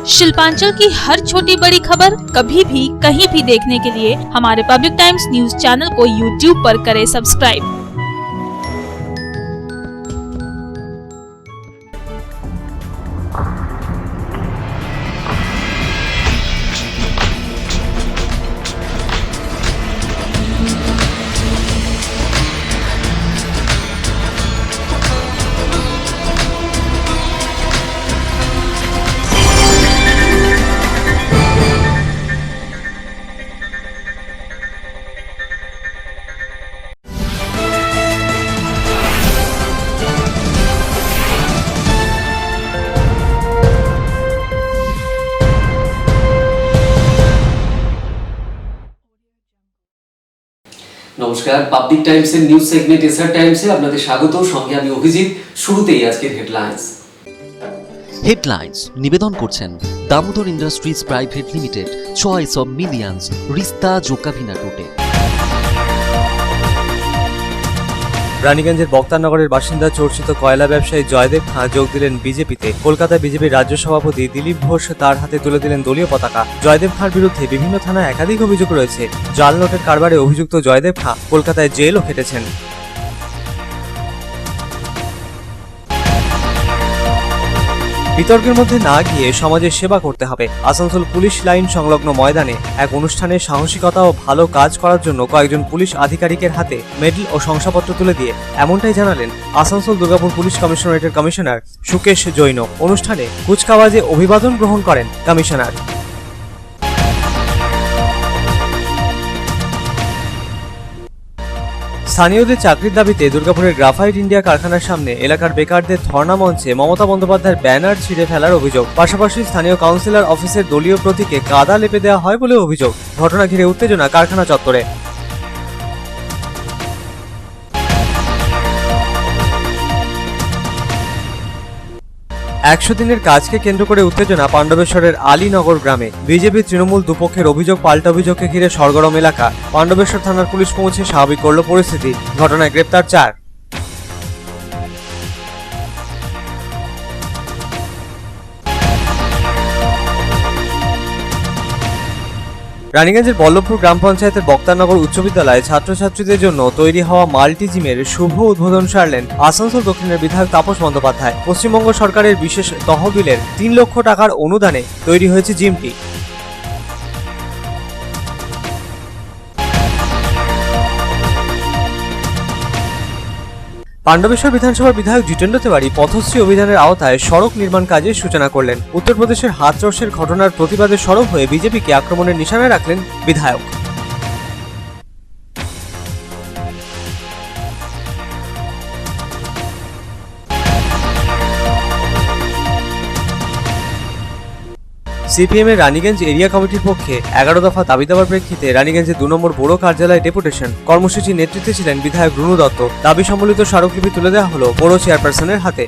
शिल्पांचल की हर छोटी बड़ी खबर कभी भी कहीं भी देखने के लिए हमारे पब्लिक टाइम्स न्यूज चैनल को यूट्यूब पर करें सब्सक्राइब। নমস্কার, পাবলিক টাইমসের নিউজ সেগমেন্ট এসআর টাইমসে আপনাদের স্বাগত। সঙ্গে আমি অভিজিৎ। শুরুতেই আজকের হেডলাইন্স নিবেদন করছেন Damodar industries private limited, choice of millions, রিস্তা জোকাভিনা রুটে। রানীগঞ্জের বক্তারনগরের বাসিন্দা চর্চিত কয়লা ব্যবসায়ী জয়দেব খাঁ যোগ দিলেন বিজেপিতে। কলকাতা বিজেপির রাজ্য সভাপতি দিলীপ ঘোষ তার হাতে তুলে দিলেন দলীয় পতাকা। জয়দেব খাঁর বিরুদ্ধে বিভিন্ন থানায় একাধিক অভিযোগ রয়েছে। জাল নোটের কারবারে অভিযুক্ত জয়দেব খাঁ কলকাতায় জেলও খেটেছেন। বিতর্কের মধ্যে না গিয়ে সমাজের সেবা করতে হবে। আসানসোল পুলিশ লাইন সংলগ্ন ময়দানে এক অনুষ্ঠানে সাহসিকতা ও ভালো কাজ করার জন্য কয়েকজন পুলিশ আধিকারিকের হাতে মেডেল ও শংসাপত্র তুলে দিয়ে এমনটাই জানালেন আসানসোল দুর্গাপুর পুলিশ কমিশনারেটের কমিশনার সুকেশ জৈন। অনুষ্ঠানে কুচকাওয়াজে অভিবাদন গ্রহণ করেন কমিশনার। স্থানীয়দের চাকরির দাবিতে দুর্গাপুরের গ্রাফাইট ইন্ডিয়া কারখানার সামনে এলাকার বেকারদের ধর্ণা মঞ্চে মমতা বন্দ্যোপাধ্যায়ের ব্যানার ছিঁড়ে ফেলার অভিযোগ। পাশাপাশি স্থানীয় কাউন্সিলর অফিসের দলীয় প্রতীকে কাদা লেপে দেওয়া হয় বলে অভিযোগ। ঘটনা ঘিরে উত্তেজনা কারখানা চত্বরে। 100 দিনের কাজকে কেন্দ্র করে উত্তেজনা পাণ্ডবেশ্বরের আলীনগর গ্রামে। বিজেপি তৃণমূল দুপক্ষের অভিযোগ পাল্টা অভিযোগকে ঘিরে সরগরম এলাকা। পাণ্ডবেশ্বর থানার পুলিশ পৌঁছে স্বাভাবিক করল পরিস্থিতি। ঘটনায় গ্রেপ্তার 4। রানীগঞ্জের বল্লভপুর গ্রাম পঞ্চায়েতের বক্তারনগর উচ্চ বিদ্যালয়ে ছাত্রছাত্রীদের জন্য তৈরি হওয়া মাল্টি জিমের শুভ উদ্বোধন সারলেন আসানসোল দক্ষিণের বিধায়ক তাপস বন্দ্যোপাধ্যায়। পশ্চিমবঙ্গ সরকারের বিশেষ তহবিলের 3 লক্ষ টাকার অনুদানে তৈরি হয়েছে জিমটি। পাণ্ডবেশ্বর বিধানসভার বিধায়ক জিতেন্দ্র তেওয়ারি পথশ্রী অভিযানের আওতায় সড়ক নির্মাণ কাজের সূচনা করলেন। উত্তরপ্রদেশের হাথরসের ঘটনার প্রতিবাদে সরব হয়ে বিজেপিকে আক্রমণের নিশানায় রাখলেন বিধায়ক। সিপিএম এর রানীগঞ্জ এরিয়া কমিটির পক্ষে 11 দফা দাবি দেওয়ার প্রেক্ষিতে রানীগঞ্জে 2 নম্বর বড় কার্যালয়ে ডেপুটেশন কর্মসূচির নেতৃত্বে ছিলেন বিধায়ক রুনু দত্ত। দাবি সম্বলিত স্মারকলিপি তুলে দেওয়া হলো বড় চেয়ারপারসনের হাতে।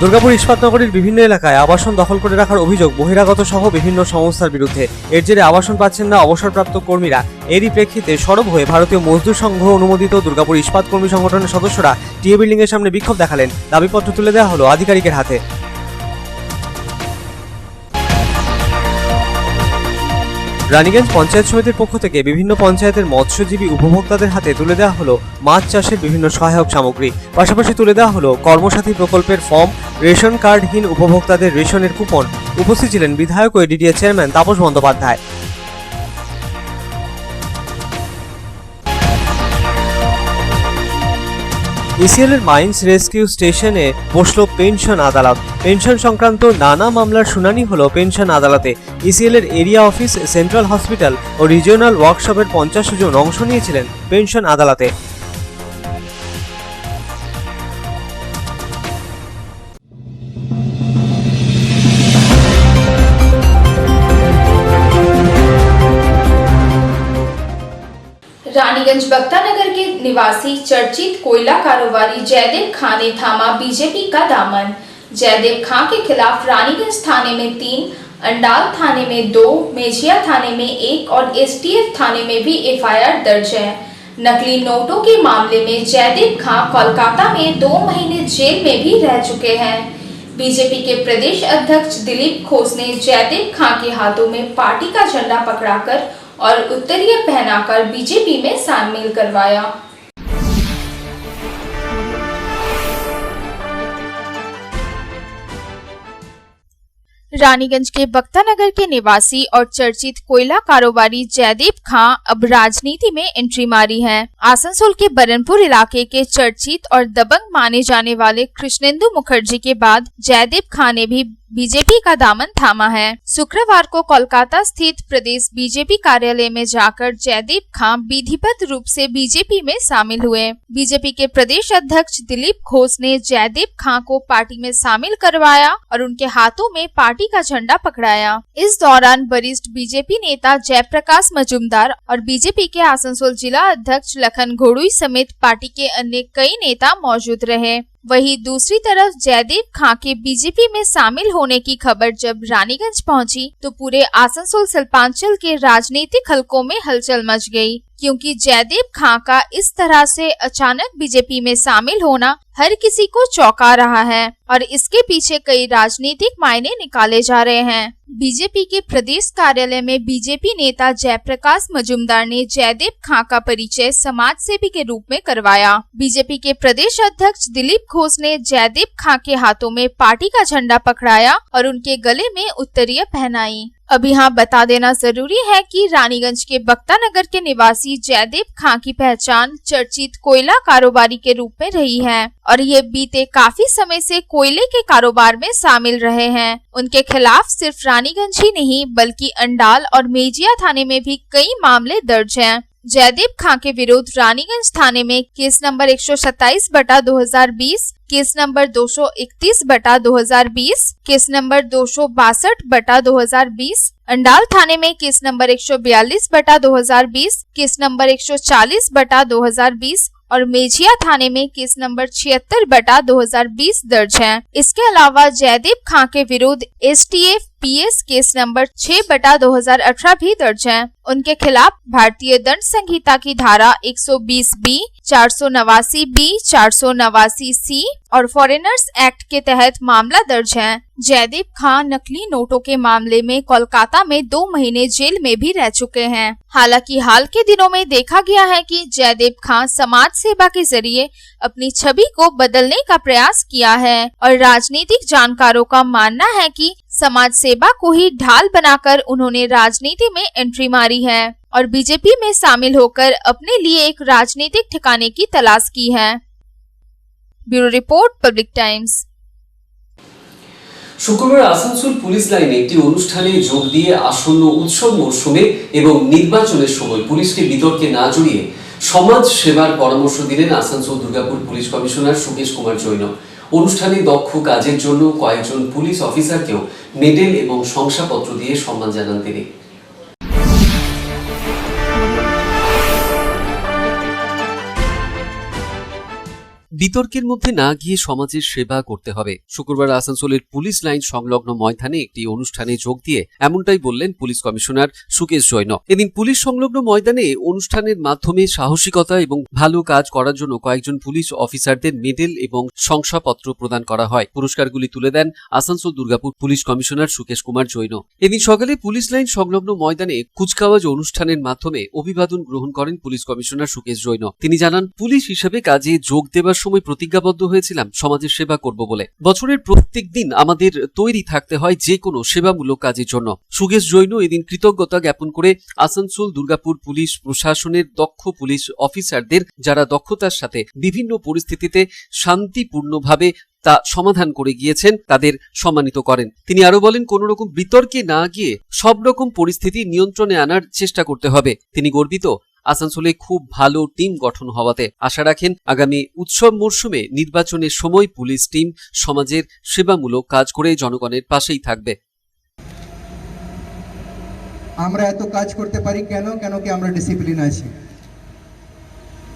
দুর্গাপুর ইস্পাতনগরীর বিভিন্ন এলাকায় আবাসন দখল করে রাখার অভিযোগ বহিরাগত সহ বিভিন্ন সংস্থার বিরুদ্ধে। এর জেরে আবাসন পাচ্ছেন না অবসরপ্রাপ্ত কর্মীরা। এরই প্রেক্ষিতে সরব হয়ে ভারতীয় মজদুর সংঘ অনুমোদিত দুর্গাপুর ইস্পাত কর্মী সংগঠনের সদস্যরা টিএ বিল্ডিং এর সামনে বিক্ষোভ দেখালেন। দাবিপত্র তুলে দেওয়া হলো আধিকারিকের হাতে। রানীগঞ্জ পঞ্চায়েত সমিতির পক্ষ থেকে বিভিন্ন পঞ্চায়েতের মৎস্যজীবী উপভোক্তাদের হাতে তুলে দেওয়া হলো মাছ চাষের বিভিন্ন সহায়ক সামগ্রী। পাশাপাশি তুলে দেওয়া হলো কর্মসাথী প্রকল্পের ফর্ম, রেশন কার্ডহীন উপভোক্তাদের রেশনের কুপন। উপস্থিত ছিলেন বিধায়ক ও ADDA chairman Tapas Bandyopadhyay. ECL এর মাইন্স রেস্কিউ স্টেশনে বসল পেনশন আদালত। পেনশন সংক্রান্ত নানা মামলার শুনানি হলো পেনশন আদালতে। ইসিএল এর এরিয়া অফিস, সেন্ট্রাল হসপিটাল ও রিজিওনাল ওয়ার্কশপের 50 জন অংশ নিয়েছিলেন পেনশন আদালতে। रानीगंज बक्तानगर के निवासी चर्चित कोयला कारोबारी जयदेव खां ने थामा बीजेपी का दामन। जयदेव खां के खिलाफ रानीगंज थाने में 3, अंडाल थाने में 2, मेझिया थाने में 1 और एसटीएफ थाने में भी एफआईआर दर्ज है। नकली नोटों के मामले में जयदीप खां कोलकाता में 2 महीने जेल में भी रह चुके हैं। बीजेपी के प्रदेश अध्यक्ष दिलीप घोष ने जयदीप खां के हाथों में पार्टी का झंडा पकड़ाकर और उत्तरीय पहनाकर बीजेपी में शामिल करवाया। रानीगंज के बख्तानगर के निवासी और चर्चित कोयला कारोबारी जयदीप खां अब राजनीति में एंट्री मारी है। आसनसोल के बरनपुर इलाके के चर्चित और दबंग माने जाने वाले कृष्णेंदु मुखर्जी के बाद जयदीप खां ने भी बीजेपी का दामन थामा है। शुक्रवार को कोलकाता स्थित प्रदेश बीजेपी कार्यालय में जाकर जयदीप खां विधिवत रूप से बीजेपी में शामिल हुए। बीजेपी के प्रदेश अध्यक्ष दिलीप घोष ने जयदीप खां को पार्टी में शामिल करवाया और उनके हाथों में पार्टी का झंडा पकड़ाया। इस दौरान वरिष्ठ बीजेपी नेता जयप्रकाश मजूमदार और बीजेपी के आसनसोल जिला अध्यक्ष लखन घोड़ुई समेत पार्टी के अन्य कई नेता मौजूद रहे। वहीं दूसरी तरफ जयदीप खां के बीजेपी में शामिल होने की खबर जब रानीगंज पहुंची तो पूरे आसनसोल शिल्पांचल के राजनीतिक हलकों में हलचल मच गई, क्योंकि जयदीप खां का इस तरह से अचानक बीजेपी में शामिल होना हर किसी को चौंका रहा है और इसके पीछे कई राजनीतिक मायने निकाले जा रहे हैं। बीजेपी के प्रदेश कार्यालय में बीजेपी नेता जयप्रकाश मजूमदार ने जयदीप खां का परिचय समाज सेवी के रूप में करवाया। बीजेपी के प्रदेश अध्यक्ष दिलीप घोष ने जयदीप खां के हाथों में पार्टी का झंडा पकड़ाया और उनके गले में उत्तरीय पहनाई। अब यहाँ बता देना जरूरी है कि रानीगंज के बख्तानगर के निवासी जयदीप खां की पहचान चर्चित कोयला कारोबारी के रूप में रही है और ये बीते काफी समय से कोयले के कारोबार में शामिल रहे हैं। उनके खिलाफ सिर्फ रानीगंज ही नहीं बल्कि अंडाल और मेजिया थाने में भी कई मामले दर्ज हैं। जयदीप खां के विरुद्ध रानीगंज थाने में case number 127/2020, case number 231/2020, case number 262/2020, Andal थाने में केस नंबर 142/2020, केस नंबर 140/2020 और मेजिया थाने में केस नंबर 76/2020 दर्ज है। इसके अलावा जयदीप खां के विरुद्ध STF PS केस नंबर 6/2018 भी दर्ज है। उनके खिलाफ भारतीय दंड संहिता की धारा 120B, 489B, 489C और फॉरेनर्स एक्ट के तहत मामला दर्ज है। जयदीप खां नकली नोटों के मामले में कोलकाता में 2 महीने जेल में भी रह चुके हैं। हालांकि हाल के दिनों में देखा गया है कि जयदीप खां समाज सेवा के जरिए अपनी छवि को बदलने का प्रयास किया है और राजनीतिक जानकारों का मानना है कि समाज सेवा को ही ढाल बनाकर उन्होंने राजनीति में एंट्री मारी है और बीजेपी में शामिल होकर अपने लिए एक राजनीतिक ठिकाने की तलाश की है। Bureau report, public times. শুক্রবার আসানসোল পুলিশ লাইনে একটি অনুষ্ঠানে যোগ দিয়ে আসন্ন উৎসব মরশুমে এবং নির্বাচনের সময় পুলিশকে বিতর্কে না জড়িয়ে সমাজ সেবার পরামর্শ দিলেন আসানসোল দুর্গাপুর পুলিশ কমিশনার সুকেশ কুমার জৈন। অনুষ্ঠানে দক্ষ কাজের জন্য কয়েকজন পুলিশ অফিসারকেও মেডেল এবং শংসাপত্র দিয়ে সম্মান জানান তিনি। বিতর্কের মধ্যে না গিয়ে সমাজের সেবা করতে হবে। শুক্রবার আসানসোলের পুলিশ লাইন সংলগ্ন ময়দানে একটি অনুষ্ঠানে যোগ দিয়ে এমনটাই বললেন পুলিশ কমিশনার সুকেশ জৈন। এদিন পুলিশ সংলগ্ন ময়দানে অনুষ্ঠানের মাধ্যমে সাহসিকতা এবং ভালো কাজ করার জন্য কয়েকজন পুলিশ অফিসারদের মেডেল এবং শংসাপত্র প্রদান করা হয়। পুরস্কারগুলি তুলে দেন আসানসোল দুর্গাপুর পুলিশ কমিশনার সুকেশ কুমার জৈন। এদিন সকালে পুলিশ লাইন সংলগ্ন ময়দানে কুচকাওয়াজ অনুষ্ঠানের মাধ্যমে অভিবাদন গ্রহণ করেন পুলিশ কমিশনার সুকেশ জৈন। তিনি জানান, পুলিশ হিসেবে কাজে যোগ দেবার সময় প্রতিজ্ঞাবদ্ধ হয়েছিলাম সমাজের সেবা করব বলে। বছরের প্রত্যেক দিন আমাদের তৈরি থাকতে হয় যে কোনো সেবামূলক কাজের জন্য। সুকেশ জৈন এদিন কৃতজ্ঞতা জ্ঞাপন করে আসানসোল দুর্গাপুর পুলিশ প্রশাসনের দক্ষ পুলিশ অফিসারদের যারা দক্ষতার সাথে বিভিন্ন পরিস্থিতিতে শান্তিপূর্ণভাবে তা সমাধান করে গিয়েছেন তাদের সম্মানিত করেন। তিনি আরো বলেন, কোন রকম বিতর্কে না গিয়ে সব রকম পরিস্থিতি নিয়ন্ত্রণে আনার চেষ্টা করতে হবে। তিনি গর্বিত আসানসোলে খুব ভালো টিম গঠন হওয়াতে। আশা রাখেন আগামী উৎসব মরশুমে নির্বাচনের সময় পুলিশ টিম সমাজের সেবামূলক কাজ করে জনগণের পাশেই থাকবে। আমরা এত কাজ করতে পারি কেন? কেন কি আমরা ডিসিপ্লিন আছি।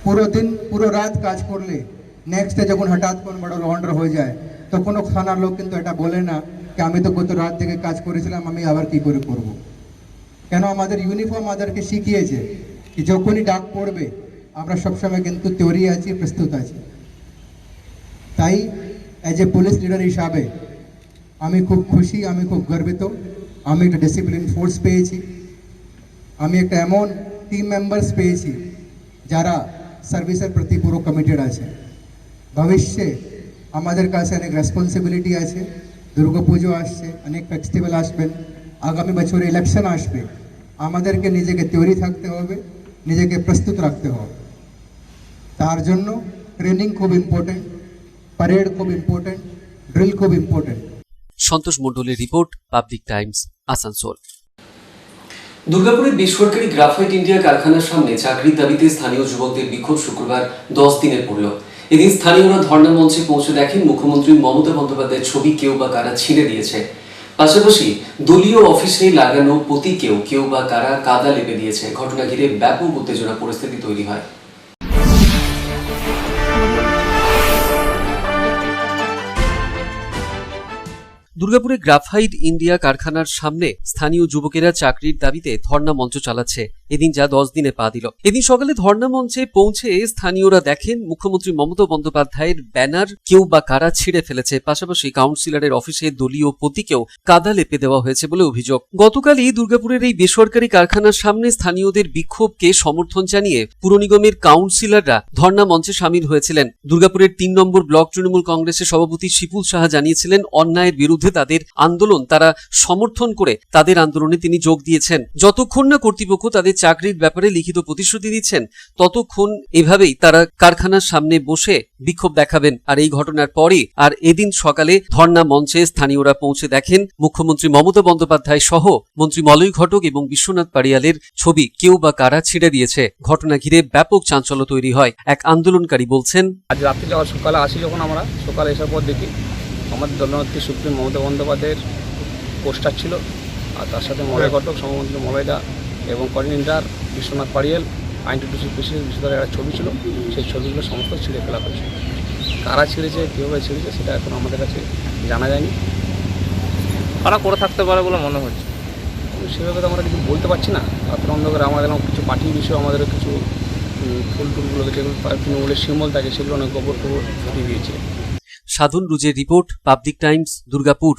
পুরো দিন পুরো রাত কাজ করলে নেক্সট ডে যখন হঠাৎ কোনো বড় লন্ডার হয়ে যায় তো কোনো থানার লোক কিন্তু এটা বলে না যে আমি তো গত রাত থেকে কাজ করেছিলাম, আমি আবার কি করে করব। কেন? আমাদের ইউনিফর্ম আমাদেরকে শিখিয়েছে कि যখনই ডাক পড়বে আমরা সবসময় কিন্তু তৈরি আছি, প্রস্তুত আছি। তাই অ্যাজ এ পুলিশ লিডার হিসাবে আমি খুব খুশি, আমি খুব গর্বিত। আমি একটা ডিসিপ্লিন ফোর্স পেয়েছি, আমি একটা এমন টিম মেম্বার্স পেয়েছি যারা সার্ভিসের প্রতি পুরো কমিটেড আছে। ভবিষ্যে আমাদের কাছে অনেক রেসপন্সিবিলিটি আছে, দুর্গাপুজো আসছে, অনেক ফেস্টিভ্যাল আসবেন, আগামী বছরে ইলেকশন আসবে। আমাদেরকে নিজেকে তৈরি থাকতে হবে, নিজেকে প্রস্তুত রাখতে হবে। তার জন্য ট্রেনিং খুব ইম্পর্টেন্ট, প্যারেড খুব ইম্পর্টেন্ট, ড্রিল খুব ইম্পর্টেন্ট। সন্তোষ মণ্ডলের রিপোর্ট, পাবলিক টাইমস, আসানসোল। দুর্গাপুরের বেসরকারি গ্রাফাইট ইন্ডিয়া কারখানার সামনে চাকরির দাবিতে স্থানীয় যুবকদের বিক্ষোভ শুক্রবার 10 দিনে পড়ল। এদিন স্থানীয়রা ধর্ণা মঞ্চে পৌঁছে দেখেন মুখ্যমন্ত্রী মমতা বন্দ্যোপাধ্যায়ের ছবি কেউ বা কারা ছিঁড়ে দিয়েছে। পাশাপাশি দলীয় অফিসে লাগানো প্রতীকেও কেউ বা কারা কাদা লেপে দিয়েছে। ঘটনা ঘিরে ব্যাপক উত্তেজনা পরিস্থিতি তৈরি হয়। দুর্গাপুরে গ্রাফাইট ইন্ডিয়া কারখানার সামনে স্থানীয় যুবকেরা চাকরির দাবিতে ধর্ণা মঞ্চ চালাচ্ছে। এদিন যা 10 দিনে পা দিল। এদিন সকালে ধর্ণা মঞ্চে পৌঁছে স্থানীয়রা দেখেন মুখ্যমন্ত্রী মমতা বন্দ্যোপাধ্যায়ের ব্যানার কেউ বা কারা ছিঁড়ে ফেলেছে। পাশাপাশি কাউন্সিলরের অফিসে দলীয় প্রতীকেও কাদা লেপে দেওয়া হয়েছে বলে অভিযোগ। গতকালই দুর্গাপুরের এই বেসরকারি কারখানার সামনে স্থানীয়দের বিক্ষোভকে সমর্থন জানিয়ে পুর নিগমের কাউন্সিলররা ধর্ণা মঞ্চে সামিল হয়েছিলেন। দুর্গাপুরের 3 নম্বর ব্লক তৃণমূল কংগ্রেসের সভাপতি শিপুল সাহা জানিয়েছিলেন অন্যায়ের বিরুদ্ধে তাদের আন্দোলন তারা সমর্থন করে তাদের আন্দোলনে তিনি যোগ দিয়েছেন। যতক্ষণ না কর্তৃপক্ষ তাদের চাকরির ব্যাপারে লিখিত প্রতিশ্রুতি দিচ্ছেন ততক্ষণ এভাবেই তারা কারখানার সামনে বসে বিক্ষোভ দেখাবেন। আর এই ঘটনার পরে আর এদিন সকালে ধর্ণা মঞ্চে স্থানীয়রা পৌঁছে দেখেন মুখ্যমন্ত্রী মমতা বন্দ্যোপাধ্যায় সহ মন্ত্রী মলয় ঘটক এবং বিশ্বনাথ পারিয়ালের ছবি কেউ বা কারা ছিঁড়ে দিয়েছে। ঘটনা ঘিরে ব্যাপক চাঞ্চল্য তৈরি হয়। এক আন্দোলনকারী বলছেন, আজ রাত্রি যাওয়ার সকালে আসি যখন আমরা সকালে এসার পর দেখি আমাদের দলনেত্রী সুপ্রিম মমতা বন্দ্যোপাধ্যায়ের পোস্টার ছিল, আর তার সাথে মলয় ঘটক, সহমন্ত্রী মলয়দা এবং coordinator Biswanath Pariyal, INTTUC president বিশ্বনাথের একটা ছবি ছিল। সেই ছবিগুলো সমস্ত ছিঁড়ে ফেলা হয়েছে। কারা ছিঁড়েছে, কীভাবে ছিঁড়েছে সেটা এখন আমাদের কাছে জানা যায়নি। কারা করে থাকতে পারে বলে মনে হচ্ছে? সেভাবে তো আমরা কিছু বলতে পারছি না। রাত্র অন্ধকারে আমাদের কিছু পার্টির বিষয়ে আমাদের কিছু ফুল টুলগুলো যেগুলো তৃণমূলের সিম্বল থাকে সেগুলো অনেক গোবর টোবর ছড়িয়ে দিয়েছে। সাধন রুজের রিপোর্ট, পাবলিক টাইমস, দুর্গাপুর।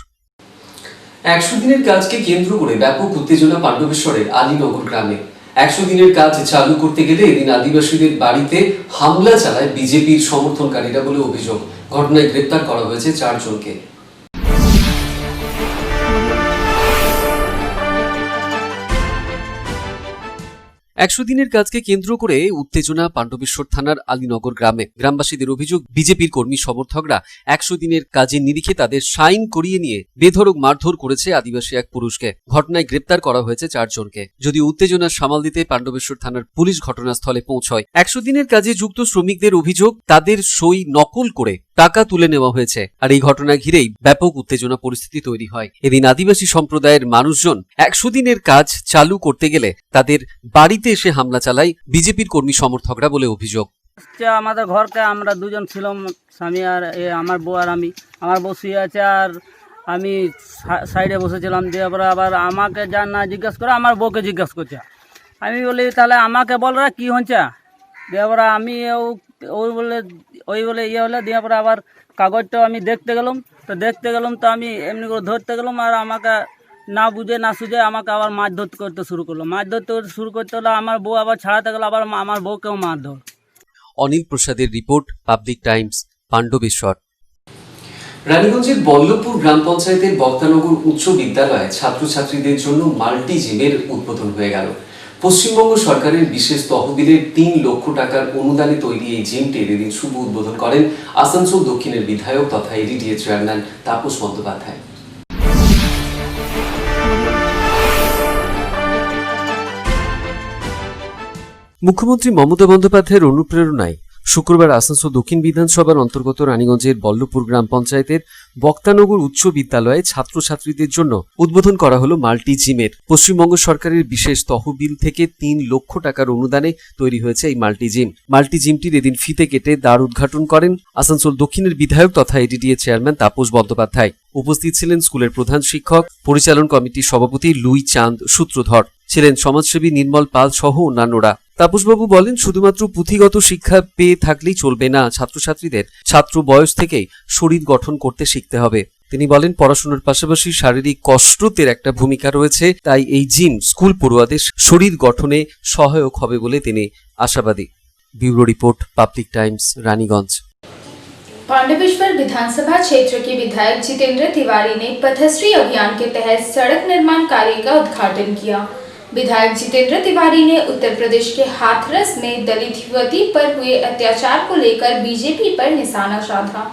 100 দিনের কাজকে কেন্দ্র করে ব্যাপক উত্তেজনা পাণ্ডবেশ্বরের আলীনগর গ্রামে। 100 দিনের কাজ চালু করতে গেলে এদিন আদিবাসীদের বাড়িতে হামলা চালায় বিজেপির সমর্থনকারীরা বলে অভিযোগ। ঘটনায় গ্রেপ্তার করা হয়েছে 4 জনকে। 100 দিনের কাজকে কেন্দ্র করে উত্তেজনা পাণ্ডবেশ্বর থানার আলীনগর গ্রামে। গ্রামবাসীদের অভিযোগ, বিজেপির কর্মী সমর্থকরা 100 দিনের কাজের নিরিখে তাদের সাইন করিয়ে নিয়ে বেধড়ক মারধর করেছে আদিবাসী এক পুরুষকে। ঘটনায় গ্রেপ্তার করা হয়েছে 4 জনকে। যদিও উত্তেজনা সামাল দিতে পাণ্ডবেশ্বর থানার পুলিশ ঘটনাস্থলে পৌঁছয়। 100 দিনের কাজে যুক্ত শ্রমিকদের অভিযোগ, তাদের সই নকল করে টাকা তুলে নেওয়া হয়েছে। আর এই ঘটনা ঘিরেই ব্যাপক উত্তেজনা পরিস্থিতি তৈরি হয়। এদিন আদিবাসী সম্প্রদায়ের মানুষজন 100 দিনের কাজ চালু করতে গেলে তাদের বাড়িতে এসে হামলা চালায় বিজেপির কর্মী সমর্থকরা বলে অভিযোগ। আমাদের ঘরকে আমরা দুজন ছিলাম, স্বামী আর আমার বউ আর আমি। আমার বউ শুয়ে আছে আর আমি সাইডে বসেছিলাম। দিয়ে আবার আমাকে যা না জিজ্ঞেস করে আমার বউকে জিজ্ঞেস করছে। আমি বলি তাহলে আমাকে বলরা কি হচ্ছে। দিয়ে আমি ওই বলে ইয়ে হলে দিয়ে আবার কাগজটাও আমি দেখতে গেলাম। তো আমি এমনি করে ধরতে গেলাম আর আমাকে না বুঝে না সুঝে আমাকে আবার মাছ ধরতে করতে শুরু করলো। মাছ ধরতে শুরু করতে হলো আমার বউ আবার ছাড়াতে গেলো, আবার আমার বউকেও মারধর। অনিল প্রসাদের রিপোর্ট, পাবলিক টাইমস, পাণ্ডবেশ্বর। রানীগঞ্জের বল্লভপুর গ্রাম পঞ্চায়েতের বক্তানগর উচ্চ বিদ্যালয়ে ছাত্রছাত্রীদের জন্য মাল্টি জিমের উদ্বোধন হয়ে গেল। পশ্চিমবঙ্গ সরকারের বিশেষ তহবিলের 3 লক্ষ টাকার অনুদানে তৈরি এই জিমটির এদিন শুভ উদ্বোধন করেন আসানসোল দক্ষিণের বিধায়ক তথা এডিডিএ চেয়ারম্যান তাপস বন্দ্যোপাধ্যায়। মুখ্যমন্ত্রী মমতা বন্দ্যোপাধ্যায়ের অনুপ্রেরণায় শুক্রবার আসানসোল দক্ষিণ বিধানসভার অন্তর্গত রানীগঞ্জের বল্লভপুর গ্রাম পঞ্চায়েতের বক্তানগর উচ্চ বিদ্যালয়ে ছাত্রছাত্রীদের জন্য উদ্বোধন করা হলো মাল্টি জিমের। পশ্চিমবঙ্গ সরকারের বিশেষ তহবিল থেকে 3 লক্ষ টাকার অনুদানে তৈরি হয়েছে এই মাল্টি জিম। মাল্টি জিমটির এদিন ফিতে কেটে দ্বার উদ্ঘাটন করেন আসানসোল দক্ষিণের বিধায়ক তথা এডিডিএ চেয়ারম্যান তাপস বন্দ্যোপাধ্যায়। উপস্থিত ছিলেন স্কুলের প্রধান শিক্ষক, পরিচালন কমিটির সভাপতি লুই চাঁদ সূত্রধর, ছিলেন সমাজসেবী নির্মল পাল সহ অন্যান্যরা। তাপসবাবু বলেন, শুধুমাত্র পুঁথিগত শিক্ষা পেয়ে থাকলেই চলবে না, ছাত্রছাত্রীদের ছাত্র বয়স থেকেই শরীর গঠন করতে শিখতে হবে। তিনি বলেন, পড়াশোনার পাশাপাশি শারীরিক কসরতের একটা ভূমিকা রয়েছে, তাই এই জিম স্কুল পড়ুয়াদের শরীর গঠনে সহায়ক হবে বলে তিনি আশাবাদী। Bureau report, public times, Raniganj. Pandabeswar विधानसभा क्षेत्र के विधायक जितेंद्र तिवारी ने पथश्री अभियान के तहत सड़क निर्माण कार्य का उद्घाटन किया। विधायक जितेंद्र तिवारी ने उत्तर प्रदेश के हाथरस में दलित युवती पर हुए अत्याचार को लेकर बीजेपी पर निशाना साधा।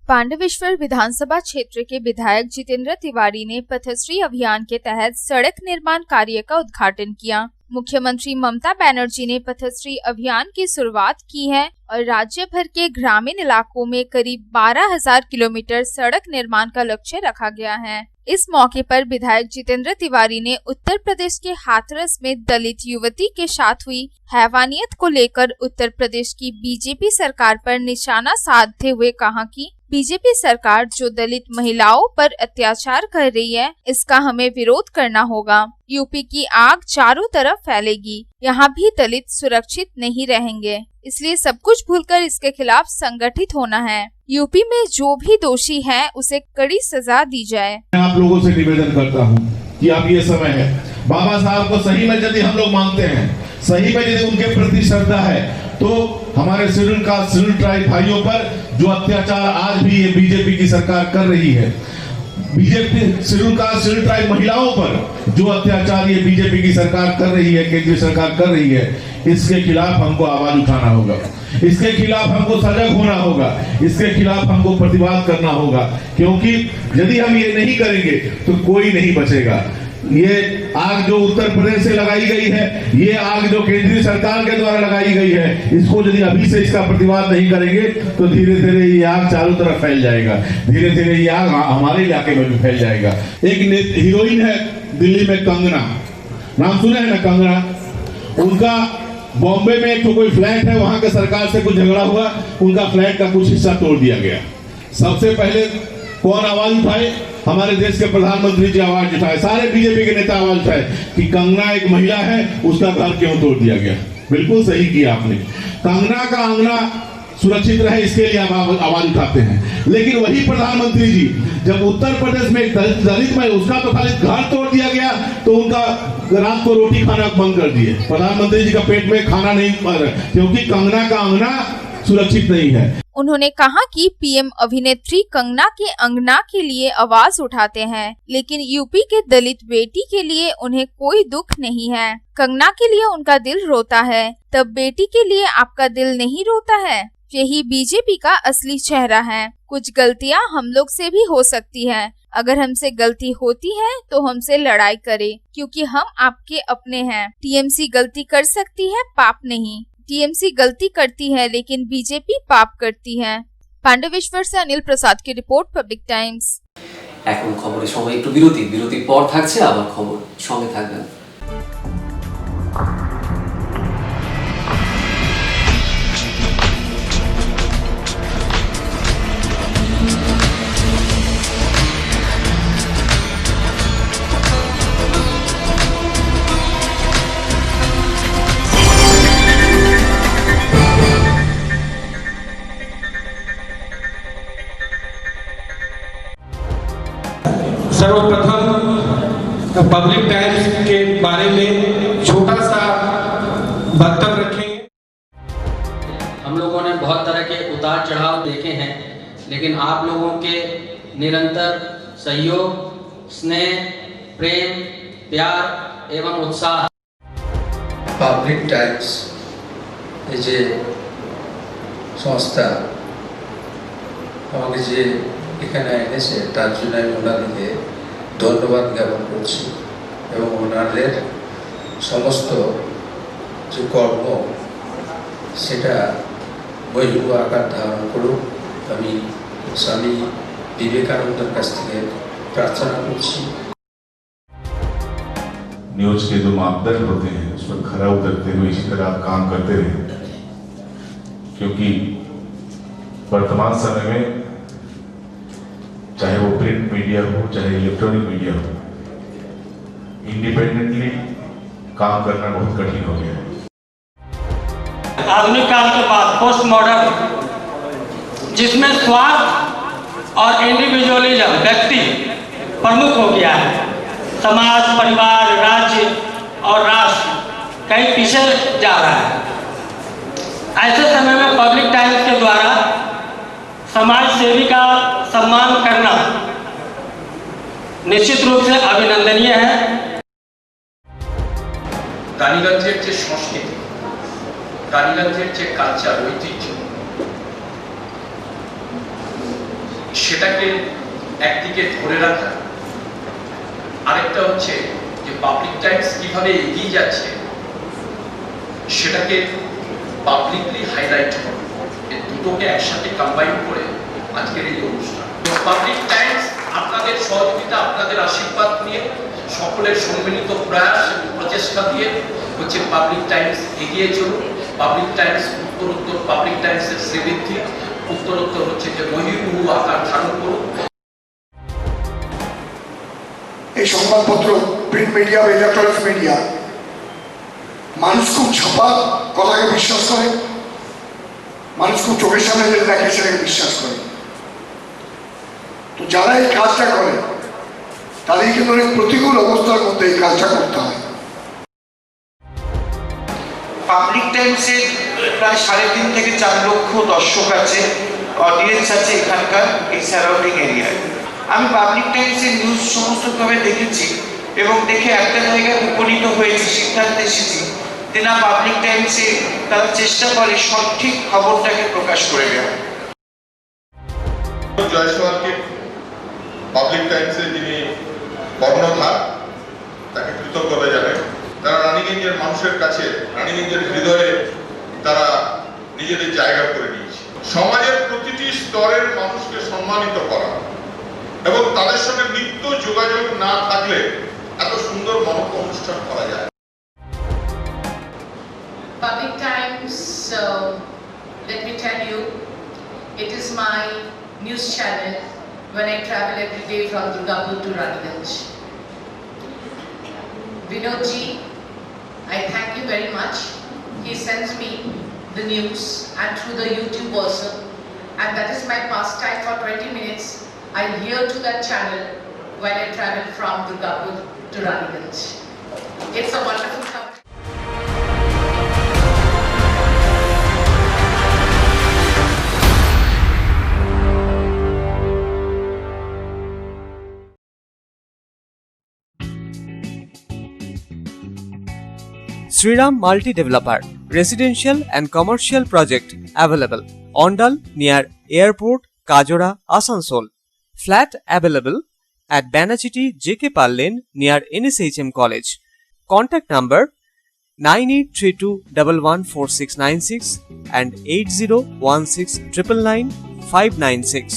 पांडवेश्वर विधानसभा क्षेत्र के विधायक जितेंद्र तिवारी ने पथश्री अभियान के तहत सड़क निर्माण कार्य का उद्घाटन किया। मुख्यमंत्री ममता बनर्जी ने पथश्री अभियान की शुरुआत की है और राज्य भर के ग्रामीण इलाकों में करीब 12,000 किलोमीटर सड़क निर्माण का लक्ष्य रखा गया है। इस मौके पर विधायक जितेंद्र तिवारी ने उत्तर प्रदेश के हाथरस में दलित युवती के साथ हुई हैवानियत को लेकर उत्तर प्रदेश की बीजेपी सरकार पर निशाना साधते हुए कहा कि बीजेपी सरकार जो दलित महिलाओं पर अत्याचार कर रही है, इसका हमें विरोध करना होगा। यूपी की आग चारों तरफ फैलेगी, यहाँ भी दलित सुरक्षित नहीं रहेंगे, इसलिए सब कुछ भूलकर इसके खिलाफ संगठित होना है। यूपी में जो भी दोषी है उसे कड़ी सजा दी जाए। मैं आप लोगों से निवेदन करता हूँ कि अब ये समय है, बाबा साहब को सही में यदि हम लोग मानते हैं, सही में यदि उनके प्रति श्रद्धा है, तो हमारे शेड्यूल कास्ट शेड्यूल ट्राइब भाइयों पर जो अत्याचार आज भी ये बीजेपी की सरकार कर रही है, BJP schedule caste schedule tribe महिलाओं पर जो अत्याचार ये बीजेपी की सरकार कर रही है, केंद्रीय सरकार कर रही है, इसके खिलाफ हमको आवाज उठाना होगा, इसके खिलाफ हमको सजग होना होगा, इसके खिलाफ हमको प्रतिवाद करना होगा, क्योंकि यदि हम ये नहीं करेंगे तो कोई नहीं बचेगा। ये आग जो उत्तर प्रदेश से लगाई गई है, ये आग जो केंद्रीय सरकार के द्वारा लगाई गई है, इसको यदि अभी से इसका प्रतिवाद नहीं करेंगे तो धीरे धीरे ये आग चारों तरफ फैल जाएगा, धीरे धीरे ये आग हमारे इलाके में भी फैल जाएगा। एक हीरोइन है दिल्ली में, कंगना, नाम सुने हैं ना कंगना? उनका बॉम्बे में एक कोई फ्लैट है, वहां के सरकार से कुछ झगड़ा हुआ, उनका फ्लैट का कुछ हिस्सा तोड़ दिया गया। सबसे पहले कौन आवाज उठाए? हमारे देश के प्रधानमंत्री जी आवाज उठाए, सारे बीजेपी के नेता आवाज उठाए कि कंगना एक महिला है, उसका घर क्यों तोड़ दिया गया। बिल्कुल सही किया आपने, कंगना का अंगना सुरक्षित रहे इसके लिए आप आवाज उठाते हैं। लेकिन वही प्रधानमंत्री जी जब उत्तर प्रदेश में एक दलित में उसका तो खाली घर तोड़ दिया गया, तो उनका रात को रोटी खाना बंद कर दिए। प्रधानमंत्री जी का पेट में खाना नहीं पड़ रहा, क्योंकि कंगना का अंगना सुरक्षित नहीं है। उन्होंने कहा कि पीएम अभिनेत्री कंगना के अंगना के लिए आवाज उठाते हैं, लेकिन यूपी के दलित बेटी के लिए उन्हें कोई दुख नहीं है। कंगना के लिए उनका दिल रोता है, तब बेटी के लिए आपका दिल नहीं रोता है? यही बीजेपी का असली चेहरा है। कुछ गलतियां हम लोग से भी हो सकती है, अगर हमसे गलती होती है तो हमसे लड़ाई करे, क्योंकि हम आपके अपने हैं। टीएमसी गलती कर सकती है, पाप नहीं। टीएमसी गलती करती है लेकिन बीजेपी पाप करती है। पांडवेश्वर से अनिल प्रसाद की रिपोर्ट, पब्लिक टाइम्स। এখন খবরের সময় একটু বিরতির পর থাকছে আবার খবর, সঙ্গে থাকবেন। सर्वप्रथम पब्लिक टाइम्स के बारे में छोटा सा वक्तव्य रखेंगे। हम लोगों ने बहुत तरह के उतार चढ़ाव देखे हैं, लेकिन आप लोगों के निरंतर सहयोग, स्नेह, प्रेम, प्यार एवं उत्साह। পাবলিক টাইমস এই যে সংস্থা আমাকে যে এখানে এনেছে তার জন্য আমি ওনাদেরকে ধন্যবাদ জ্ঞাপন করছি এবং ওনাদের সমস্ত যে কর্ম সেটা বৈভব আকার ধারণ করুক আমি স্বামী বিবেকানন্দের কাছ থেকে প্রার্থনা করছি। न्यूज के जो मापदंड होते हैं उस पर खरा उतरते हुए इसी तरह आप काम करते रहे, क्योंकि वर्तमान समय में चाहे वो प्रिंट मीडिया हो चाहे इलेक्ट्रॉनिक मीडिया हो, इंडिपेंडेंटली काम करना बहुत कठिन हो गया है। आधुनिक काल के बाद पोस्ट मॉडर्न, जिसमें स्वार्थ और इंडिविजुअलिज्म व्यक्ति प्रमुख हो गया है, समाज, परिवार, राज्य और राष्ट्र कहीं पीछे जा रहा है। ऐसे समय में पब्लिक टाइम्स के द्वारा समाज सेवी का सम्मान करना निश्चित रूप से अभिनंदनीय है। রানীগঞ্জের যে সংস্কৃতি, রানীগঞ্জের যে কালচার, ঐতিহ্য, সেটাকে একদিকে ধরে রাখা, আরেকটা হচ্ছে যে পাবলিক টাইমস কিভাবে এগিয়ে যাচ্ছে সেটাকে পাবলিকলি হাইলাইট করা, এই দুটোকে একসাথে কম্বাইন করে আজকের এই অনুষ্ঠান। পাবলিক টাইমস আপনাদের সহযোগিতা, আপনাদের আশীর্বাদ নিয়ে, সকলের সম্মিলিত প্রয়াস প্রচেষ্টা দিয়ে হচ্ছে পাবলিক টাইমস এগিয়ে চলুন। পাবলিক টাইমস উত্তরোত্তর, পাবলিক টাইমসের শ্রীবৃদ্ধি উত্তরোত্তর হচ্ছে যে মহিমুহু আকার ধারণ করুন। এই সংবাদপত্র, প্রিন্ট মিডিয়া বা ইলেকট্রনিক মিডিয়া, মানুষ খুব ছাপা কথাকে বিশ্বাস করে, মানুষ খুব চোখের সামনে যেটা দেখে সেটাকে বিশ্বাস করে। তো যারা এই কাজটা করে তাদের কিন্তু অনেক প্রতিকূল অবস্থার মধ্যে এই কাজটা করতে হয়। পাবলিক টাইমসের প্রায় 3.5 থেকে 4 লক্ষ দর্শক আছে, অডিয়েন্স আছে এখানকার এই সারাউন্ডিং এরিয়ায়। আমি পাবলিক টাইমসের নিউজ সমস্তভাবে দেখেছি এবং দেখে একটা জায়গায় উপনীত হয়েছি, সিদ্ধান্তে এসেছি যে না, পাবলিক টাইমসে তারা চেষ্টা করে সঠিক খবরটাকে প্রকাশ করে দেওয়া। জয়সওয়ালকে পাবলিক টাইমসে যিনি কর্ণধার, তাকে কৃতজ্ঞতা জানাই। তারা রানীগঞ্জের মানুষের কাছে, রানীগঞ্জের হৃদয়ে তারা নিজেদের জায়গা করে নিয়েছে। সমাজের প্রতিটি স্তরের মানুষকে সম্মানিত করা এবং তাদের সঙ্গে নিত্য যোগাযোগ না থাকলে এত সুন্দর মহৎ অনুষ্ঠান করা যায়। Public Times, let me tell you, it is my news channel when I travel every day from Durgapur to Raniganj. Vinodji, I thank you very much. He sends me the news and through the YouTube also, and that is my pastime for 20 minutes. I hear to that channel when I travel from Durgapur to Raniganj. It's a wonderful company. Sriram Multi Developer, residential and commercial project available. Ondal near Airport, Kajora, Asansol. Flat available at Banachiti JK Pal Lane near NSHM College. Contact number 9832114696 and 8016999596.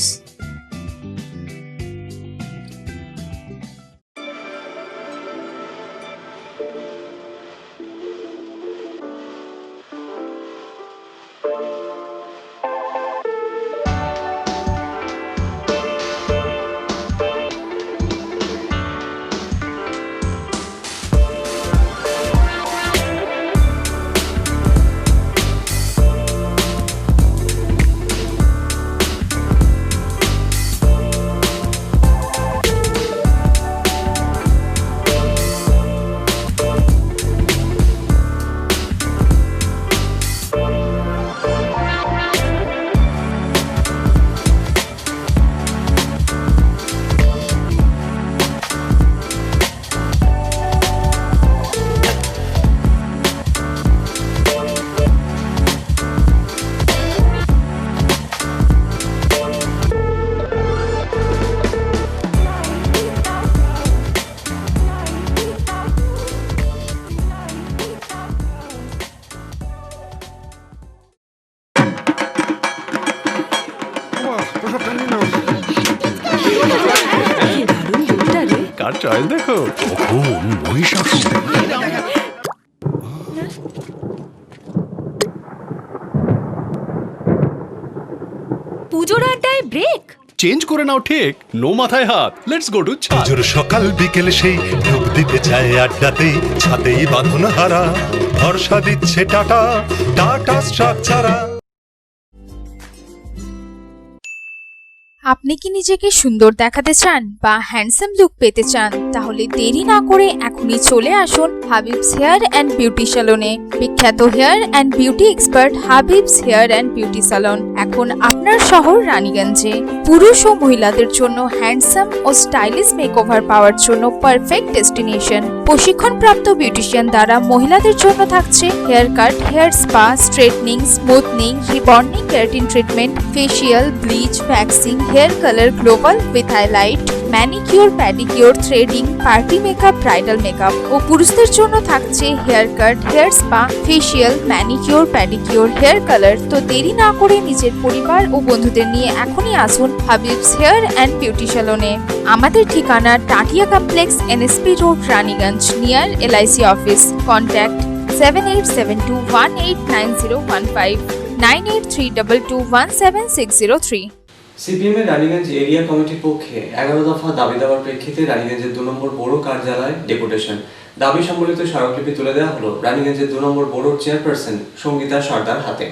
Car choice দেখো, কখন মহিষাসুর। পুজোর আড্ডায় break. Change করে নাও ঠিক, no মাথায় হাত, let's go to ছাদ। পুজোর সকাল বিকেল সেই ডুব দিতে চায় আড্ডাতেই, ছাদেই বাঁধন হারা ভরসা দিচ্ছে টাটা, টাটা স্ট্রাকচারা। আপনি কি নিজেকে সুন্দর দেখাতে চান বা হ্যান্ডসাম লুক পেতে চান, তাহলে দেরি না করে এখনই চলে আসুন হাবিবস হেয়ার অ্যান্ড বিউটি স্যালনে। বিখ্যাত hair and beauty expert Habib's hair and beauty salon এখন আপনার শহর রানীগঞ্জে। পুরুষ ও মহিলাদের জন্য হ্যান্ডসাম ও স্টাইলিশ মেকওভার পাওয়ার জন্য পারফেক্ট ডেস্টিনেশন। প্রশিক্ষণপ্রাপ্ত বিউটিশিয়ান দ্বারা মহিলাদের জন্য থাকছে hair cut, hair spa, straightening, smoothing, rebonding, keratin treatment, facial, bleach, waxing, hair colour, global with highlight, manicure, pedicure, threading, party makeup, bridal makeup. ও পুরুষদের জন্য থাকছে hair cut, hair spa, facial, manicure, pedicure, hair colour. তো দেরি না করে নিজের পরিবার ও বন্ধুদের নিয়ে এখনই আসুন হাবিবস হেয়ার অ্যান্ড বিউটি স্যালনে। আমাদের ঠিকানা Tatia complex, NSP road, Raniganj, near LIC office. Contact 7872189015, 9832217603। CPM এর রানীগঞ্জ এরিয়া কমিটির পক্ষে 11 দফা দাবি দেওয়ার প্রেক্ষিতে রানীগঞ্জের 2 নম্বর বড় কার্যালয় ডেপুটেশন। দাবি সম্বলিত স্মারকলিপি তুলে দেওয়া হলো রানীগঞ্জের 2 নম্বর বড় চেয়ারপারসন সঙ্গীতা সর্দার হাতে।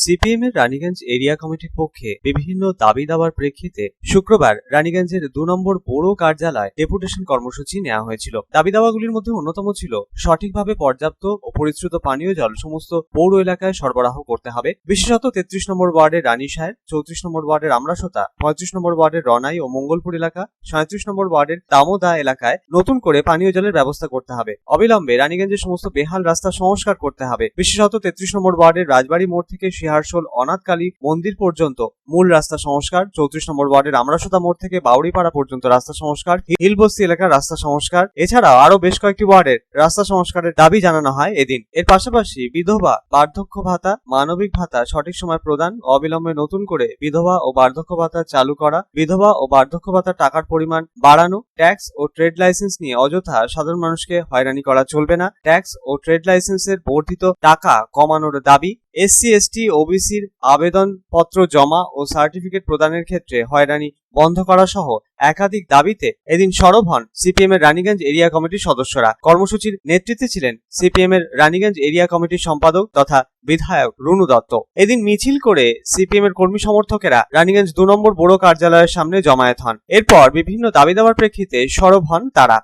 সিপিএম এর রানীগঞ্জ এরিয়া কমিটির পক্ষে বিভিন্ন দাবি দাওয়ার প্রেক্ষিতে শুক্রবার রানীগঞ্জের 2 নম্বর বড় কার্যালয় ডেপুটেশন কর্মসূচি নেওয়া হয়েছিল। দাবি দাওয়াগুলির মধ্যে অন্যতম ছিল সঠিকভাবে পর্যাপ্ত ও পরিশ্রুত পানীয় জল সমস্ত পৌর এলাকায় সরবরাহ করতে হবে। বিশেষত 33 নম্বর ওয়ার্ডের রানীশাহের, 34 নম্বর ওয়ার্ডের আমরাসোতা, 35 নম্বর ওয়ার্ডের রনাই ও মঙ্গলপুর এলাকা, 37 নম্বর ওয়ার্ডের দামোদা এলাকায় নতুন করে পানীয় জলের ব্যবস্থা করতে হবে। অবিলম্বে রানীগঞ্জের সমস্ত বেহাল রাস্তা সংস্কার করতে হবে। বিশেষত 33 নম্বর ওয়ার্ডের রাজবাড়ি মোড় থেকে হারশোল অনাথকালী মন্দির পর্যন্ত মূল রাস্তা সংস্কার, 34 নম্বর ওয়ার্ডের আমরাসোতা মোড় থেকে বাউড়িপাড়া পর্যন্ত রাস্তা সংস্কার, হিলবস্তি এলাকার রাস্তা সংস্কার, এছাড়াও আরো বেশ কয়েকটি ওয়ার্ডের রাস্তা সংস্কারের দাবি জানানো হয় এদিন। এর পাশাপাশি বিধবা বার্ধক্য ভাতা, মানবিক ভাতা সঠিক সময় প্রদান, অবিলম্বে নতুন করে বিধবা ও বার্ধক্য ভাতা চালু করা, বিধবা ও বার্ধক্য ভাতার টাকার পরিমাণ বাড়ানো, ট্যাক্স ও ট্রেড লাইসেন্স নিয়ে অযথা সাধারণ মানুষকে হয়রানি করা চলবে না, ট্যাক্স ও ট্রেড লাইসেন্সের বর্ধিত টাকা কমানোর দাবি, SC ST OBCর আবেদন পত্র জমা ও সার্টিফিকেট প্রদানের ক্ষেত্রে হয়রানি বন্ধ করা সহ একাধিক দাবিতে এদিন সরব হন সিপিএম এর রানীগঞ্জ এরিয়া কমিটির সদস্যরা। কর্মসূচির নেতৃত্বে ছিলেন সিপিএম এর রানীগঞ্জ এরিয়া কমিটির সম্পাদক তথা বিধায়ক রুনু দত্ত। এদিন মিছিল করে সিপিএম এর কর্মী সমর্থকেরা রানীগঞ্জ 2 নম্বর বড় কার্যালয়ের সামনে জমায়েত হন। এরপর বিভিন্ন দাবি দেওয়ার প্রেক্ষিতে সরব হন তারা।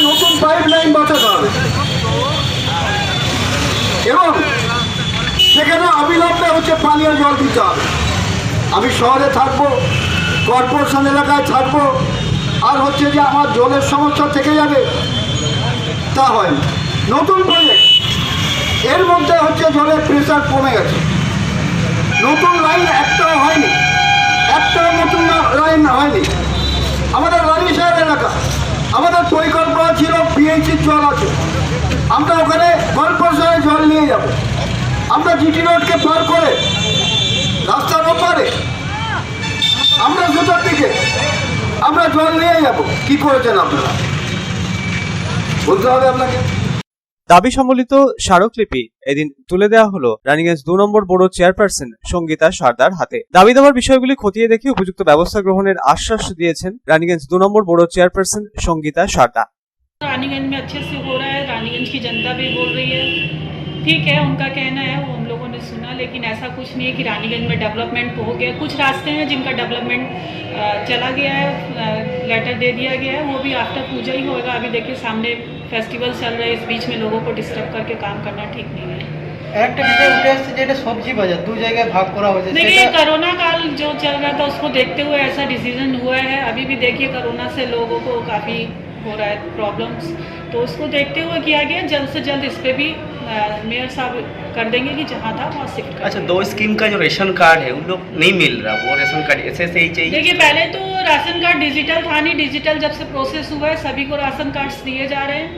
নতুন পাইপলাইন বসাতে হবে এবং সেখানে অবিলম্বে পানীয় জল দিতে হবে। আমি শহরে থাকবো, কর্পোরেশন এলাকায় থাকবো, আর যে আমার জলের সমস্যা থেকে যাবে তা হয় না। নতুন প্রজেক্ট এর মধ্যে জলের প্রেসার কমে গেছে। নতুন লাইন একটাও হয়নি, একটাও নতুন লাইন হয়নি। আমাদের রানীশাহের এলাকা আমাদের পরিকল্পনা ছিল PHCর জল আছে, আমরা ওখানে কর্পোরেশনে জল নিয়ে যাব। আমরা GT রোডকে পার করে রাস্তার ওপারে আমরা জুতার দিকে আমরা জল নিয়ে যাব। কি করেছেন আপনারা বলতে হবে আপনাকে। দাবি সম্বলিত স্মারকলিপি এদিন তুলে দেওয়া হলো রানীগঞ্জ 2 নম্বর বড় চেয়ারপারসন সঙ্গীতা সর্দার হাতে। দাবি দেওয়ার বিষয়গুলি খতিয়ে দেখে উপযুক্ত ব্যবস্থা গ্রহণের আশ্বাস দিয়েছেন রানীগঞ্জ 2 নম্বর বড় চেয়ারপারসন সঙ্গীতা সর্দার। रानीगंज में अच्छे से हो रहा है, रानीगंज की जनता भी बोल रही है, ठीक है, उनका कहना है, वो हम लोगों ने सुना, लेकिन ऐसा कुछ नहीं है कि रानीगंज में डेवलपमेंट हो गया। कुछ रास्ते हैं जिनका डेवलपमेंट चला गया है, लेटर दे दिया गया है, वो भी आफ्टर पूजा ही होगा। अभी देखिए सामने फेस्टिवल चल रहा है, इस बीच में लोगों को डिस्टर्ब करके काम करना ठीक नहीं है। सब्जी बाजार 2 जगह भाग करा हो जाए। देखिए कोरोना काल जो चल रहा था उसको देखते हुए ऐसा डिसीजन हुआ है। अभी भी देखिए कोरोना से लोगों को काफ़ी हो रहा है प्रॉब्लम्स, तो उसको देखते हुए किया गया। जल्द से जल्द इस पे भी मेयर साहब कर देंगे कि जहाँ था वहाँ शिफ्ट कर। अच्छा, 2 स्कीम का जो राशन कार्ड है उन लोग नहीं मिल रहा, वो राशन कार्ड ऐसे ही चाहिए। देखिए पहले तो राशन कार्ड डिजिटल था नहीं, डिजिटल जब से प्रोसेस हुआ है सभी को राशन कार्ड्स दिए जा रहे हैं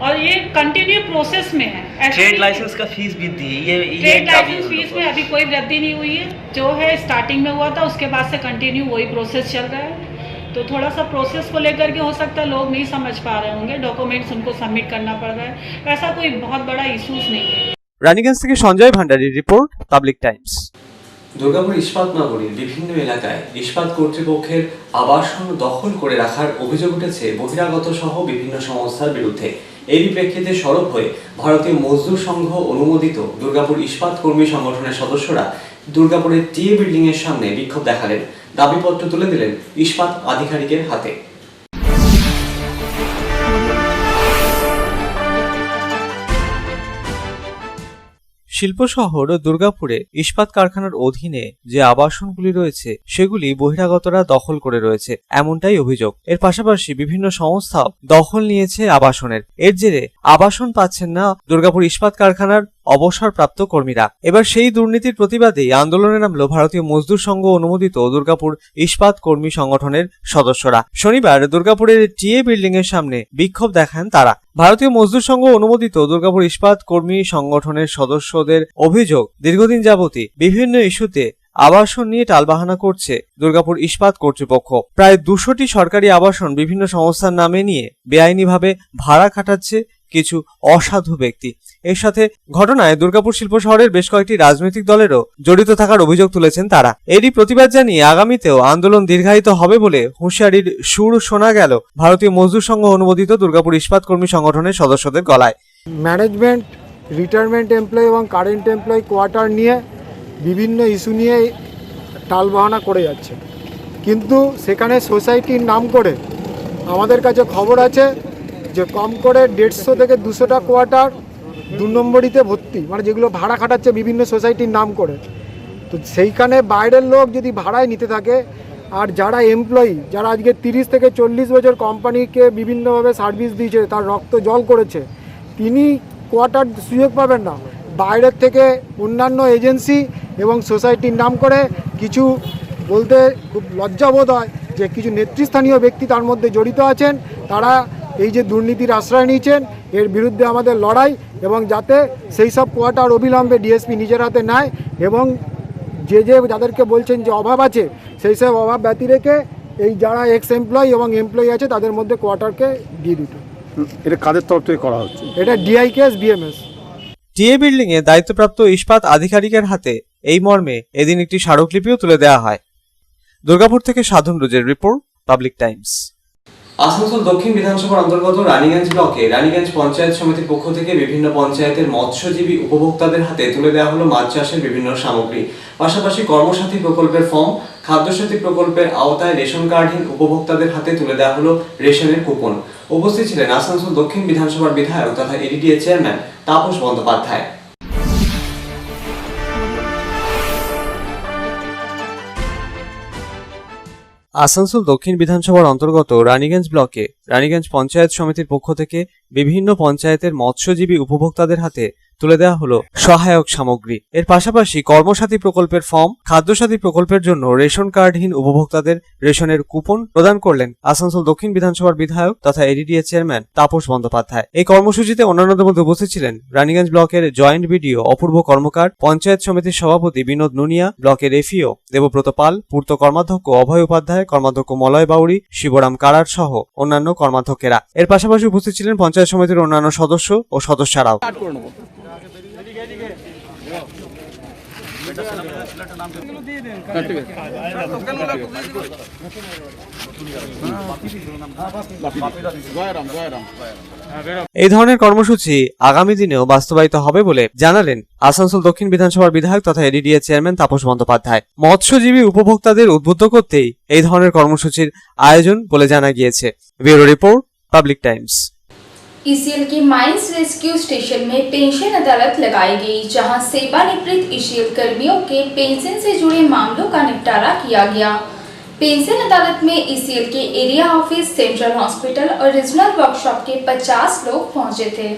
और ये कंटिन्यू प्रोसेस में है। ट्रेड लाइसेंस का फीस वृद्धि, ये ट्रेड लाइसेंस फीस में अभी कोई वृद्धि नहीं हुई है। जो है स्टार्टिंग में हुआ था उसके बाद से कंटिन्यू वही प्रोसेस चल रहा है। तो थोड़ा सा प्रोसेस को लेकर के हो सकता है लोग नहीं समझ पा रहे होंगे, डॉक्यूमेंट्स उनको सबमिट करना पड़ रहा है, ऐसा कोई बहुत बड़ा इश्यूज नहीं है। রানীগঞ্জ থেকে সঞ্জয় ভান্ডারীর রিপোর্ট, পাবলিক টাইমস। দুর্গাপুর ইস্পাত নগরীর বিভিন্ন এলাকায় ইস্পাত কর্তৃপক্ষের আবাসন দখল করে রাখার অভিযোগ উঠেছে বহিরাগত সহ বিভিন্ন সংস্থার বিরুদ্ধে। এরই প্রেক্ষিতে সরব হয়ে ভারতীয় মজদুর সংঘ অনুমোদিত দুর্গাপুর ইস্পাত কর্মী সংগঠনের সদস্যরা দুর্গাপুরের টিএ বিল্ডিং এর সামনে বিক্ষোভ দেখালেন, দাবিপত্র তুলে দিলেন ইস্পাত আধিকারিকের হাতে। শিল্প শহর দুর্গাপুরে ইস্পাত কারখানার অধীনে যে আবাসনগুলি রয়েছে সেগুলি বহিরাগতরা দখল করে রয়েছে, এমনটাই অভিযোগ। এর পাশাপাশি বিভিন্ন সংস্থাও দখল নিয়েছে আবাসনের। এর জেরে আবাসন পাচ্ছেন না দুর্গাপুর ইস্পাত কারখানার অবসরপ্রাপ্ত কর্মীরা। এবার সেই দুর্নীতির প্রতিবাদেই আন্দোলনে নামলো ভারতীয় মজদুর সংঘ অনুমোদিত দুর্গাপুর ইস্পাত কর্মী সংগঠনের সদস্যরা। শনিবার দুর্গাপুরের টিএ বিল্ডিং এর সামনে বিক্ষোভ দেখান তারা। ভারতীয় মজদুর সংঘ অনুমোদিত দুর্গাপুর ইস্পাত কর্মী সংগঠনের সদস্যদের অভিযোগ, দীর্ঘদিন যাবতই বিভিন্ন ইস্যুতে আবাসন নিয়ে টালবাহানা করছে দুর্গাপুর ইস্পাত কর্তৃপক্ষ। প্রায় 200টি সরকারি আবাসন বিভিন্ন সংস্থার নামে নিয়ে বেআইনিভাবে ভাড়া খাটাচ্ছে কিছু অসাধু ব্যক্তি। এর সাথে ঘটনায় দুর্গাপুর শিল্প শহরের বেশ কয়েকটি রাজনৈতিক দলেরও জড়িত থাকার অভিযোগ তুলেছেন তারা। এরই প্রতিবাদ জানিয়ে আগামীতেও আন্দোলন দীর্ঘায়িত হবে বলে হুঁশিয়ারির সুর শোনা গেল ভারতীয় মজদুর সংঘ অনুমোদিত দুর্গাপুর ইস্পাত কর্মী সংগঠনের সদস্যদের গলায়। ম্যানেজমেন্ট, রিটায়ারমেন্ট এমপ্লয়ি এবং কারেন্ট এমপ্লয়ি কোয়ার্টার নিয়ে বিভিন্ন ইস্যু নিয়ে টালবাহানা করে যাচ্ছে, কিন্তু সেখানে সোসাইটির নাম করে আমাদের কাছে খবর আছে যে কম করে 150 থেকে 200টা কোয়ার্টার 2 নম্বরিতে ভর্তি, মানে যেগুলো ভাড়া খাটাচ্ছে বিভিন্ন সোসাইটির নাম করে। তো সেইখানে বাইরের লোক যদি ভাড়ায় নিতে থাকে, আর যারা এমপ্লয়ি, যারা আজকে 30 থেকে 40 বছর কোম্পানিকে বিভিন্নভাবে সার্ভিস দিয়েছে, তার রক্ত জল করেছে, তিনি কোয়ার্টার সুযোগ পাবেন না। বাইরের থেকে অন্যান্য এজেন্সি এবং সোসাইটির নাম করে কিছু, বলতে খুব লজ্জাবোধ হয় যে কিছু নেতৃস্থানীয় ব্যক্তি তার মধ্যে জড়িত আছেন। তারা এই যে দুর্নীতির আশ্রয় নিয়েছেন, এর বিরুদ্ধে আমাদের লড়াই, এবং যাতে সেই সব কোয়ার্টার অবিলম্বে ডিএসপি নিজের হাতে নেয় এবং যাদেরকে বলছেন যে অভাব আছে, সেই সব অভাব ব্যতি রেখে এই যারা এক্স এমপ্লয়ি এবং এমপ্লয়ি আছে তাদের মধ্যে কোয়ার্টারকে দিয়ে দিত। এটা কাদের তরফ থেকে করা হচ্ছে? এটা ডিআইকেএস বিএমএস। টিএ বিল্ডিং এ দায়িত্বপ্রাপ্ত ইস্পাত আধিকারিকের হাতে এই মর্মে এদিন একটি স্মারকলিপিও তুলে দেওয়া হয়। দুর্গাপুর থেকে সাধন রোজের রিপোর্ট, পাবলিক টাইমস। আসানসোল দক্ষিণ বিধানসভার অন্তর্গত রানীগঞ্জ ব্লকে রানীগঞ্জ পঞ্চায়েত সমিতির পক্ষ থেকে বিভিন্ন পঞ্চায়েতের মৎস্যজীবী উপভোক্তাদের হাতে তুলে দেওয়া হলো মাছ চাষের বিভিন্ন সামগ্রী। পাশাপাশি কর্মসাথী প্রকল্পের ফর্ম, খাদ্যসাথী প্রকল্পের আওতায় রেশন কার্ডহীন উপভোক্তাদের হাতে তুলে দেওয়া হলো রেশনের কুপন। উপস্থিত ছিলেন আসানসোল দক্ষিণ বিধানসভার বিধায়ক তথা এডিডিএ চেয়ারম্যান তাপস বন্দ্যোপাধ্যায়। আসানসোল দক্ষিণ বিধানসভার অন্তর্গত রানীগঞ্জ ব্লকে রানীগঞ্জ পঞ্চায়েত সমিতির পক্ষ থেকে বিভিন্ন পঞ্চায়েতের মৎস্যজীবী উপভোক্তাদের হাতে তুলে দেওয়া হলো সহায়ক সামগ্রী। এর পাশাপাশি কর্মসাথী প্রকল্পের ফর্ম, খাদ্যসাথী প্রকল্পের জন্য রেশন কার্ডহীন উপভোক্তাদের রেশনের কুপন প্রদান করলেন আসানসোল দক্ষিণ বিধানসভার বিধায়ক তথা এডিডিএ চেয়ারম্যান তাপস বন্দ্যোপাধ্যায়। এই কর্মসূচিতে অন্যান্যদের মধ্যে উপস্থিত ছিলেন রানীগঞ্জ ব্লকের জয়েন্ট বিডিও অপূর্ব কর্মকার, পঞ্চায়েত সমিতির সভাপতি বিনোদ নুনিয়া, ব্লকের এফইও দেবব্রত পাল, পূর্ত কর্মাধ্যক্ষ অভয় উপাধ্যায়, কর্মাধ্যক্ষ মলয় বাউরি, শিবরাম কারার সহ অন্যান্য কর্মাধ্যক্ষেরা। এর পাশাপাশি উপস্থিত ছিলেন পঞ্চায়েত সমিতির অন্যান্য সদস্য ও সদস্যরাও। এই ধরনের কর্মসূচি আগামী দিনেও বাস্তবায়িত হবে বলে জানালেন আসানসোল দক্ষিণ বিধানসভার বিধায়ক তথা এডিডিএ চেয়ারম্যান তাপস বন্দ্যোপাধ্যায়। মৎস্যজীবী উপভোক্তাদের উদ্বুদ্ধ করতেই এই ধরনের কর্মসূচির আয়োজন বলে জানা গিয়েছে। Bureau report, public Times. ECL के माइंस रेस्क्यू स्टेशन में पेंशन अदालत लगाई गई, जहां सेवानिवृत्त ईसीएल कर्मियों के पेंशन से जुड़े मामलों का निपटारा किया गया। पेंशन अदालत में ईसीएल के एरिया ऑफिस, सेंट्रल हॉस्पिटल और रीजनल वर्कशॉप के 50 लोग पहुंचे थे।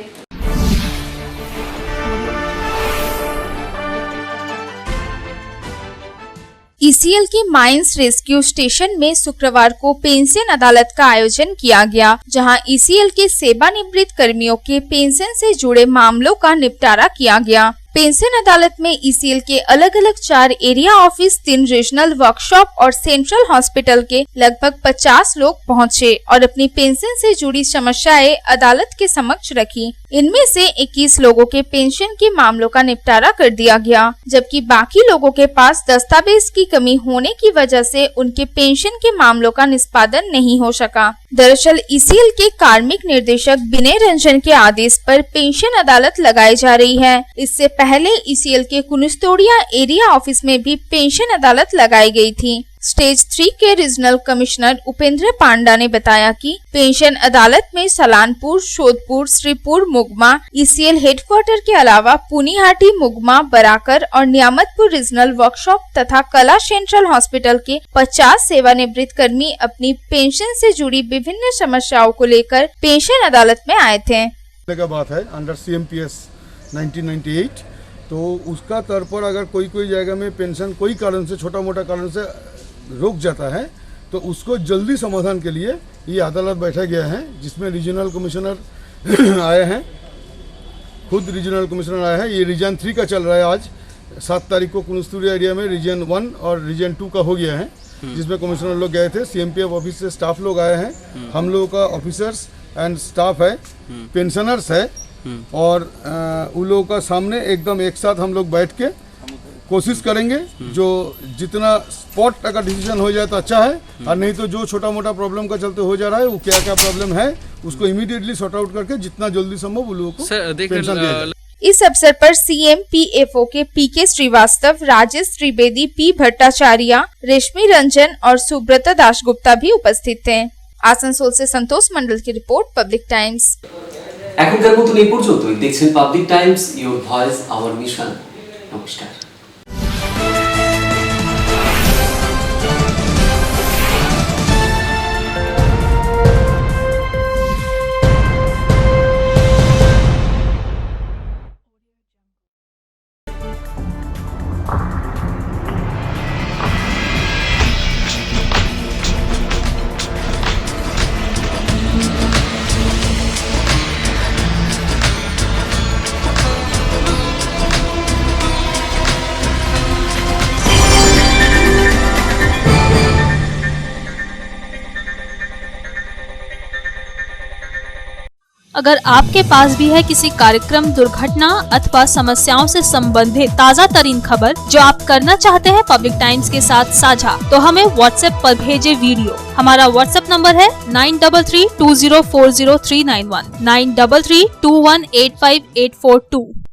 ईसीएल के माइंस रेस्क्यू स्टेशन में शुक्रवार को पेंशन अदालत का आयोजन किया गया, जहां ईसीएल के सेवानिवृत्त कर्मियों के पेंशन से जुड़े मामलों का निपटारा किया गया। पेंशन अदालत में ईसीएल के अलग अलग 4 एरिया ऑफिस, 3 रीजनल वर्कशॉप और सेंट्रल हॉस्पिटल के लगभग 50 लोग पहुंचे और अपनी पेंशन से जुड़ी समस्याएं अदालत के समक्ष रखी। इनमें से 21 लोगों के पेंशन के मामलों का निपटारा कर दिया गया, जबकि बाकी लोगों के पास दस्तावेज की कमी होने की वजह से उनके पेंशन के मामलों का निष्पादन नहीं हो सका। दरअसल ईसीएल के कार्मिक निर्देशक विनय रंजन के आदेश पर पेंशन अदालत लगाई जा रही है। इससे पहले ईसीएल के कुनिस्तोड़िया एरिया ऑफिस में भी पेंशन अदालत लगाई गई थी। स्टेज 3 के रीजनल कमिश्नर उपेंद्र पांडा ने बताया कि पेंशन अदालत में सलानपुर, शोधपुर, श्रीपुर, मुगमा, ईसीएल हेडक्वार्टर के अलावा पुनिहाटी, मुगमा, बराकर और नियामतपुर रीजनल वर्कशॉप तथा कला सेंट्रल हॉस्पिटल के 50 सेवानिवृत्त कर्मी अपनी पेंशन से जुड़ी विभिन्न समस्याओं को लेकर पेंशन अदालत में आए थे। बात है अंडर CMPS 1998, तो उसका तौर पर अगर कोई जगह में पेंशन कोई कारण से, छोटा मोटा कारण से रुक जाता है, तो उसको जल्दी समाधान के लिए ये अदालत बैठा गया है, जिसमें रीजनल कमिश्नर आए हैं, खुद रीजनल कमिश्नर आए हैं। ये रीजन 3 का चल रहा है। आज 7 तारीख को कुनिस्तोड़िया एरिया में रीजन 1 और रीजन 2 का हो गया है, जिसमें कमिश्नर लोग गए थे। CMPF ऑफिस से स्टाफ लोग आए हैं, हम लोगों का ऑफिसर्स एंड स्टाफ है, पेंशनर्स है, और उन लोगों का सामने एकदम एक साथ हम लोग बैठ के कोशिश करेंगे, जो जितना स्पॉट अगर डिसीजन हो जाए तो अच्छा है, और नहीं तो जो छोटा मोटा प्रॉब्लम का चलते हो जा रहा है, वो क्या क्या प्रॉब्लम है उसको इमीडिएटली सॉर्ट आउट करके जितना जल्दी संभव उन लोगों को पेंशन दिया जाए। इस अवसर पर CM PFO के PK श्रीवास्तव, राजेश त्रिवेदी, P भट्टाचार्य, रेशमी रंजन और सुब्रता दासगुप्ता भी उपस्थित थे। आसनसोल से संतोष मंडल की रिपोर्ट, पब्लिक टाइम्स। এখনকার মতন এই পর্যন্তই। দেখছেন public Times, your voice hour mission. নমস্কার। अगर आपके पास भी है किसी कार्यक्रम, दुर्घटना अथवा समस्याओं से संबंधित ताज़ा तरीन खबर जो आप करना चाहते हैं पब्लिक टाइम्स के साथ साझा, तो हमें व्हाट्सएप पर भेजे वीडियो। हमारा व्हाट्सएप नंबर है 9332040391, 9332185842।